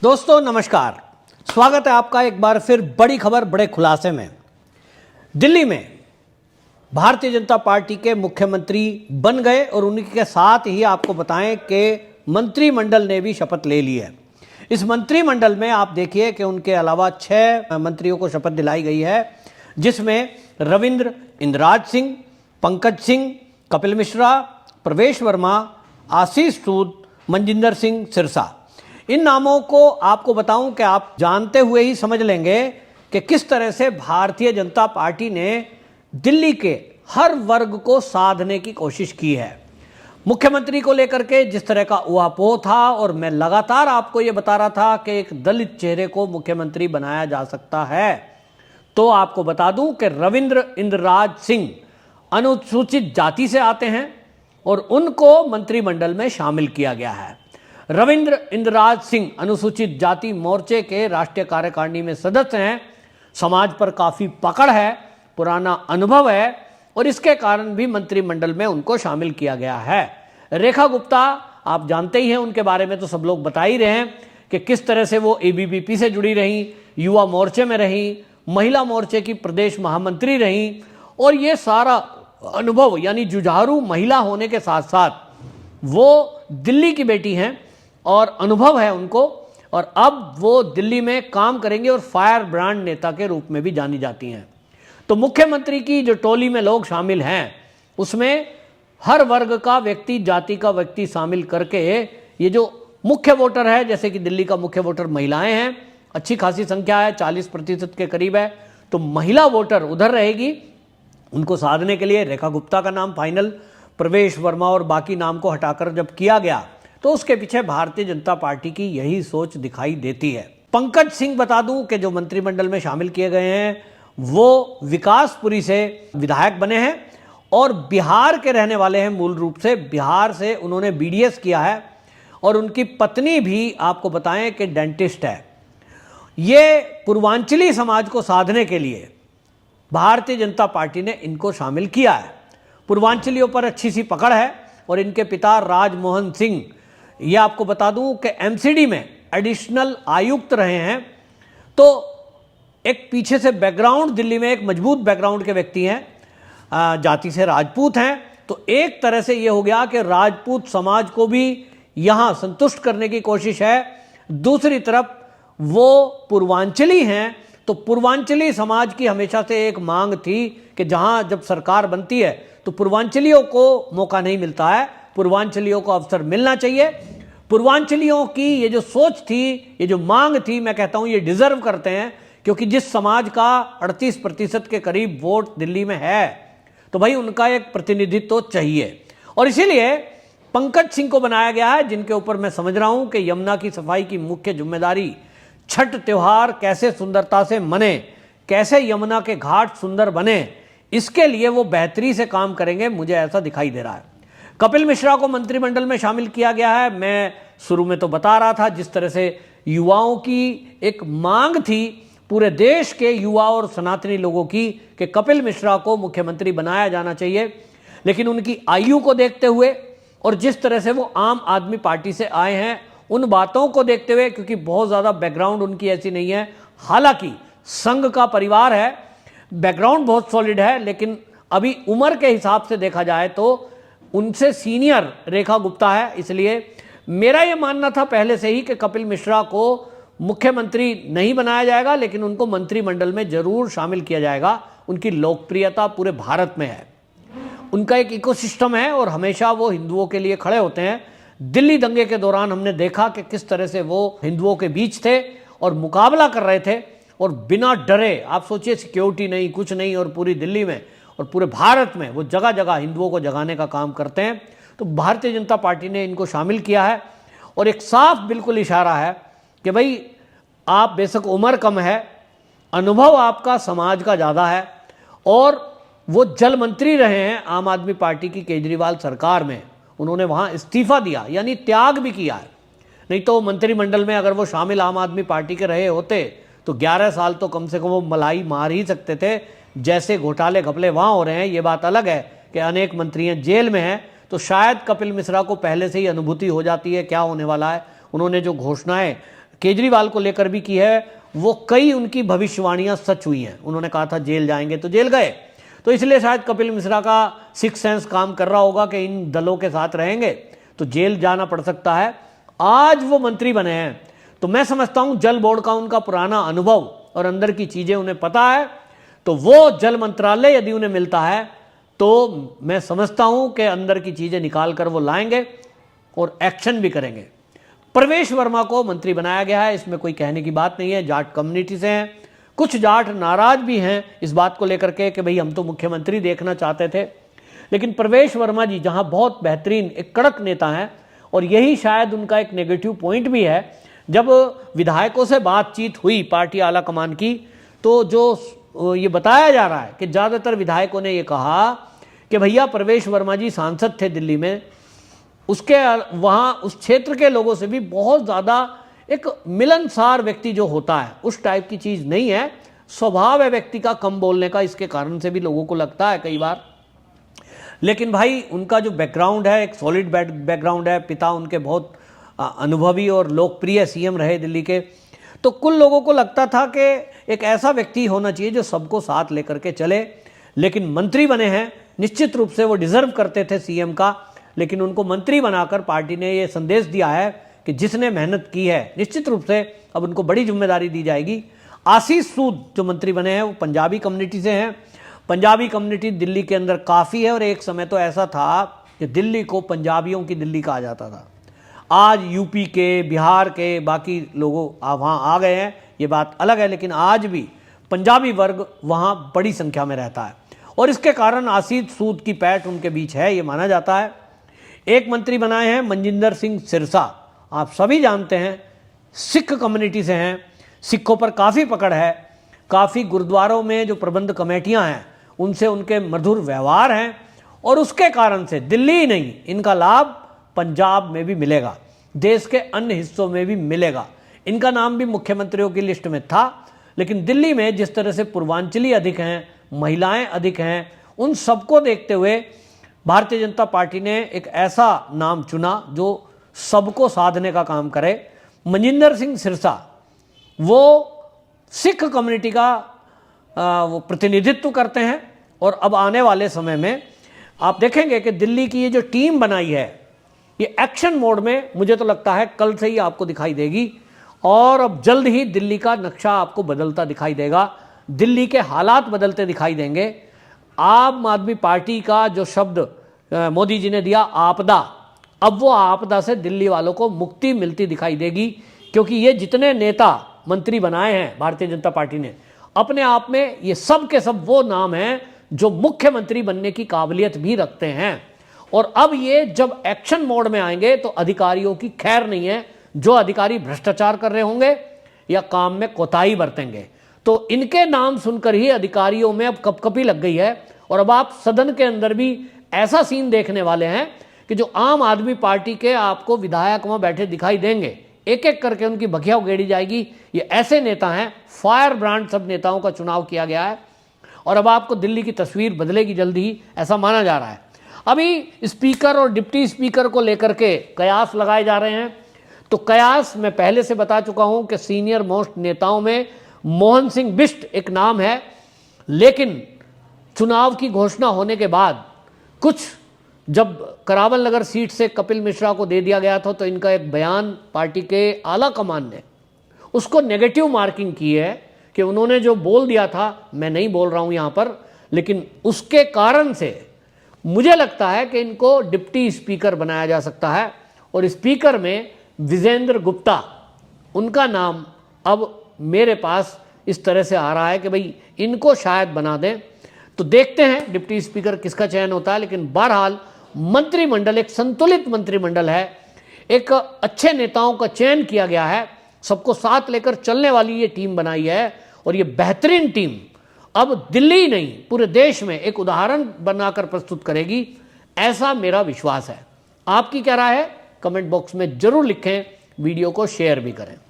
दोस्तों नमस्कार, स्वागत है आपका एक बार फिर बड़ी खबर बड़े खुलासे में। दिल्ली में भारतीय जनता पार्टी के मुख्यमंत्री बन गए और उन्हीं के साथ ही आपको बताएं कि मंत्रिमंडल ने भी शपथ ले ली है। इस मंत्रिमंडल में आप देखिए कि उनके अलावा 6 मंत्रियों को शपथ दिलाई गई है, जिसमें रविंद्र इंद्रराज सिंह, पंकज सिंह, कपिल मिश्रा, प्रवेश वर्मा, आशीष सूद, मनजिंदर सिंह सिरसा। इन नामों को आपको बताऊं कि आप जानते हुए ही समझ लेंगे कि किस तरह से भारतीय जनता पार्टी ने दिल्ली के हर वर्ग को साधने की कोशिश की है। मुख्यमंत्री को लेकर के जिस तरह का ऊहापोह था, और मैं लगातार आपको यह बता रहा था कि एक दलित चेहरे को मुख्यमंत्री बनाया जा सकता है, तो आपको बता दूं कि रविंद्र इंद्रराज सिंह अनुसूचित जाति से आते हैं और उनको मंत्रिमंडल में शामिल किया गया है। रविंद्र इंद्रराज सिंह अनुसूचित जाति मोर्चे के राष्ट्रीय कार्यकारिणी में सदस्य हैं। समाज पर काफी पकड़ है, पुराना अनुभव है और इसके कारण भी मंत्रिमंडल में उनको शामिल किया गया है। रेखा गुप्ता आप जानते ही हैं, उनके बारे में तो सब लोग बता ही रहे हैं कि किस तरह से वो एबीवीपी से जुड़ी रहीं, युवा मोर्चे में रहीं, महिला मोर्चे की प्रदेश महामंत्री रहीं और ये सारा अनुभव यानी जुझारू महिला होने के साथ साथ वो दिल्ली की बेटी हैं और अनुभव है उनको, और अब वो दिल्ली में काम करेंगे और फायर ब्रांड नेता के रूप में भी जानी जाती हैं। तो मुख्यमंत्री की जो टोली में लोग शामिल हैं उसमें हर वर्ग का व्यक्ति, जाति का व्यक्ति शामिल करके ये जो मुख्य वोटर है, जैसे कि दिल्ली का मुख्य वोटर महिलाएं हैं, अच्छी खासी संख्या है, 40% के करीब है, तो महिला वोटर उधर रहेगी। उनको साधने के लिए रेखा गुप्ता का नाम फाइनल, प्रवेश वर्मा और बाकी नाम को हटाकर जब किया गया तो उसके पीछे भारतीय जनता पार्टी की यही सोच दिखाई देती है। पंकज सिंह बता दूं कि जो मंत्रिमंडल में शामिल किए गए हैं वो विकासपुरी से विधायक बने हैं और बिहार के रहने वाले हैं। मूल रूप से बिहार से उन्होंने बीडीएस किया है और उनकी पत्नी भी आपको बताएं कि डेंटिस्ट है। ये पूर्वांचली समाज को साधने के लिए भारतीय जनता पार्टी ने इनको शामिल किया है। पूर्वांचलियों पर अच्छी सी पकड़ है और इनके पिता राजमोहन सिंह, ये आपको बता दूं कि एमसीडी में एडिशनल आयुक्त रहे हैं। तो एक पीछे से बैकग्राउंड, दिल्ली में एक मजबूत बैकग्राउंड के व्यक्ति हैं, जाति से राजपूत हैं। तो एक तरह से ये हो गया कि राजपूत समाज को भी यहां संतुष्ट करने की कोशिश है। दूसरी तरफ वो पूर्वांचली हैं, तो पूर्वांचली समाज की हमेशा से एक मांग थी कि जहां जब सरकार बनती है तो पूर्वांचलियों को मौका नहीं मिलता है, पूर्वांचलियों को अवसर मिलना चाहिए। पूर्वांचलियों की ये जो सोच थी, ये जो मांग थी, मैं कहता हूं ये डिजर्व करते हैं, क्योंकि जिस समाज का 38% के करीब वोट दिल्ली में है तो भाई उनका एक प्रतिनिधित्व तो चाहिए। और इसीलिए पंकज सिंह को बनाया गया है, जिनके ऊपर मैं समझ रहा हूं कि यमुना की सफाई की मुख्य जिम्मेदारी, छठ त्योहार कैसे सुंदरता से मने, कैसे यमुना के घाट सुंदर बने, इसके लिए वो बेहतरी से काम करेंगे, मुझे ऐसा दिखाई दे रहा है। कपिल मिश्रा को मंत्रिमंडल में शामिल किया गया है। मैं शुरू में तो बता रहा था जिस तरह से युवाओं की एक मांग थी, पूरे देश के युवा और सनातनी लोगों की, कि कपिल मिश्रा को मुख्यमंत्री बनाया जाना चाहिए। लेकिन उनकी आयु को देखते हुए और जिस तरह से वो आम आदमी पार्टी से आए हैं, उन बातों को देखते हुए, क्योंकि बहुत ज़्यादा बैकग्राउंड उनकी ऐसी नहीं है, हालांकि संघ का परिवार है, बैकग्राउंड बहुत सॉलिड है, लेकिन अभी उम्र के हिसाब से देखा जाए तो उनसे सीनियर रेखा गुप्ता है। इसलिए मेरा यह मानना था पहले से ही कि कपिल मिश्रा को मुख्यमंत्री नहीं बनाया जाएगा, लेकिन उनको मंत्रिमंडल में जरूर शामिल किया जाएगा। उनकी लोकप्रियता पूरे भारत में है, उनका एक इकोसिस्टम है और हमेशा वो हिंदुओं के लिए खड़े होते हैं। दिल्ली दंगे के दौरान हमने देखा कि किस तरह से वो हिंदुओं के बीच थे और मुकाबला कर रहे थे, और बिना डरे, आप सोचिए सिक्योरिटी नहीं, कुछ नहीं, और पूरी दिल्ली में और पूरे भारत में वो जगह जगह हिंदुओं को जगाने का काम करते हैं। तो भारतीय जनता पार्टी ने इनको शामिल किया है और एक साफ बिल्कुल इशारा है कि भाई आप बेशक उम्र कम है, अनुभव आपका समाज का ज़्यादा है, और वो जल मंत्री रहे हैं आम आदमी पार्टी की केजरीवाल सरकार में, उन्होंने वहाँ इस्तीफा दिया, यानी त्याग भी किया है। नहीं तो मंत्रिमंडल में अगर वो शामिल आम आदमी पार्टी के रहे होते तो 11 साल तो कम से कम वो मलाई मार ही सकते थे। जैसे घोटाले घपले वहाँ हो रहे हैं, ये बात अलग है कि अनेक मंत्री जेल में हैं, तो शायद कपिल मिश्रा को पहले से ही अनुभूति हो जाती है क्या होने वाला है। उन्होंने जो घोषणाएं केजरीवाल को लेकर भी की है, वो कई उनकी भविष्यवाणियां सच हुई हैं। उन्होंने कहा था जेल जाएंगे तो जेल गए, तो इसलिए शायद कपिल मिश्रा का सिक्स सेंस काम कर रहा होगा कि इन दलों के साथ रहेंगे तो जेल जाना पड़ सकता है। आज वो मंत्री बने हैं, तो मैं समझता हूं जल बोर्ड का उनका पुराना अनुभव और अंदर की चीजें उन्हें पता है, तो वो जल मंत्रालय यदि उन्हें मिलता है तो मैं समझता हूं कि अंदर की चीजें निकाल कर वो लाएंगे और एक्शन भी करेंगे। प्रवेश वर्मा को मंत्री बनाया गया है, इसमें कोई कहने की बात नहीं है। जाट कम्युनिटी से हैं, कुछ जाट नाराज भी हैं इस बात को लेकर के कि भाई हम तो मुख्यमंत्री देखना चाहते थे, लेकिन प्रवेश वर्मा जी जहां बहुत बेहतरीन एक कड़क नेता हैं, और यही शायद उनका एक नेगेटिव पॉइंट भी है। जब विधायकों से बातचीत हुई पार्टी आला कमान की, तो जो ये बताया जा रहा है कि ज़्यादातर विधायकों ने ये कहा कि भैया प्रवेश वर्मा जी सांसद थे दिल्ली में, उसके वहाँ उस क्षेत्र के लोगों से भी बहुत ज़्यादा एक मिलनसार व्यक्ति जो होता है उस टाइप की चीज़ नहीं है। स्वभाव है व्यक्ति का कम बोलने का, इसके कारण से भी लोगों को लगता है कई बार। लेकिन भाई उनका जो बैकग्राउंड है एक सॉलिड बैकग्राउंड है, पिता उनके बहुत अनुभवी और लोकप्रिय सीएम रहे दिल्ली के, तो कुल लोगों को लगता था कि एक ऐसा व्यक्ति होना चाहिए जो सबको साथ लेकर के चले। लेकिन मंत्री बने हैं, निश्चित रूप से वो डिजर्व करते थे सीएम का, लेकिन उनको मंत्री बनाकर पार्टी ने ये संदेश दिया है कि जिसने मेहनत की है निश्चित रूप से अब उनको बड़ी जिम्मेदारी दी जाएगी। आशीष सूद जो मंत्री बने हैं वो पंजाबी कम्युनिटी से हैं। पंजाबी कम्युनिटी दिल्ली के अंदर काफ़ी है, और एक समय तो ऐसा था कि दिल्ली को पंजाबियों की दिल्ली कहा जाता था। आज यूपी के, बिहार के बाकी लोगों वहाँ आ गए हैं, ये बात अलग है, लेकिन आज भी पंजाबी वर्ग वहाँ बड़ी संख्या में रहता है, और इसके कारण आशीष सूद की पैठ उनके बीच है, ये माना जाता है। एक मंत्री बनाए हैं मनजिंदर सिंह सिरसा, आप सभी जानते हैं सिख कम्युनिटी से हैं, सिखों पर काफ़ी पकड़ है, काफ़ी गुरुद्वारों में जो प्रबंध कमेटियां हैं उनसे उनके मधुर व्यवहार हैं, और उसके कारण से दिल्ली ही नहीं इनका लाभ पंजाब में भी मिलेगा, देश के अन्य हिस्सों में भी मिलेगा। इनका नाम भी मुख्यमंत्रियों की लिस्ट में था, लेकिन दिल्ली में जिस तरह से पूर्वांचली अधिक हैं, महिलाएं अधिक हैं, उन सबको देखते हुए भारतीय जनता पार्टी ने एक ऐसा नाम चुना जो सबको साधने का काम करे। मनजिंदर सिंह सिरसा वो सिख कम्युनिटी का वो प्रतिनिधित्व करते हैं, और अब आने वाले समय में आप देखेंगे कि दिल्ली की ये जो टीम बनाई है ये एक्शन मोड में, मुझे तो लगता है कल से ही आपको दिखाई देगी, और अब जल्द ही दिल्ली का नक्शा आपको बदलता दिखाई देगा, दिल्ली के हालात बदलते दिखाई देंगे। आम आदमी पार्टी का जो शब्द मोदी जी ने दिया आपदा, अब वो आपदा से दिल्ली वालों को मुक्ति मिलती दिखाई देगी, क्योंकि ये जितने नेता मंत्री बनाए हैं भारतीय जनता पार्टी ने, अपने आप में ये सब के सब वो नाम हैं जो मुख्यमंत्री बनने की काबिलियत भी रखते हैं। और अब ये जब एक्शन मोड में आएंगे तो अधिकारियों की खैर नहीं है, जो अधिकारी भ्रष्टाचार कर रहे होंगे या काम में कोताही बरतेंगे, तो इनके नाम सुनकर ही अधिकारियों में अब कपकपी लग गई है। और अब आप सदन के अंदर भी ऐसा सीन देखने वाले हैं कि जो आम आदमी पार्टी के आपको विधायक वहां बैठे दिखाई देंगे, एक एक करके उनकी बखिया उगेड़ी जाएगी। ये ऐसे नेता हैं, फायर ब्रांड सब नेताओं का चुनाव किया गया है, और अब आपको दिल्ली की तस्वीर बदलेगी जल्दी ही, ऐसा माना जा रहा है। अभी स्पीकर और डिप्टी स्पीकर को लेकर के कयास लगाए जा रहे हैं, तो कयास मैं पहले से बता चुका हूं कि सीनियर मोस्ट नेताओं में मोहन सिंह बिष्ट एक नाम है, लेकिन चुनाव की घोषणा होने के बाद कुछ जब करावल नगर सीट से कपिल मिश्रा को दे दिया गया था, तो इनका एक बयान पार्टी के आला कमान ने उसको नेगेटिव मार्किंग की है कि उन्होंने जो बोल दिया था, मैं नहीं बोल रहा हूं यहां पर, लेकिन उसके कारण से मुझे लगता है कि इनको डिप्टी स्पीकर बनाया जा सकता है। और स्पीकर में विजेंद्र गुप्ता, उनका नाम अब मेरे पास इस तरह से आ रहा है कि भाई इनको शायद बना दें, तो देखते हैं डिप्टी स्पीकर किसका चयन होता है। लेकिन बहरहाल मंत्रिमंडल एक संतुलित मंत्रिमंडल है, एक अच्छे नेताओं का चयन किया गया है, सबको साथ लेकर चलने वाली ये टीम बनाई है, और ये बेहतरीन टीम अब दिल्ली नहीं पूरे देश में एक उदाहरण बनाकर प्रस्तुत करेगी, ऐसा मेरा विश्वास है। आपकी क्या राय है? कमेंट बॉक्स में जरूर लिखें, वीडियो को शेयर भी करें।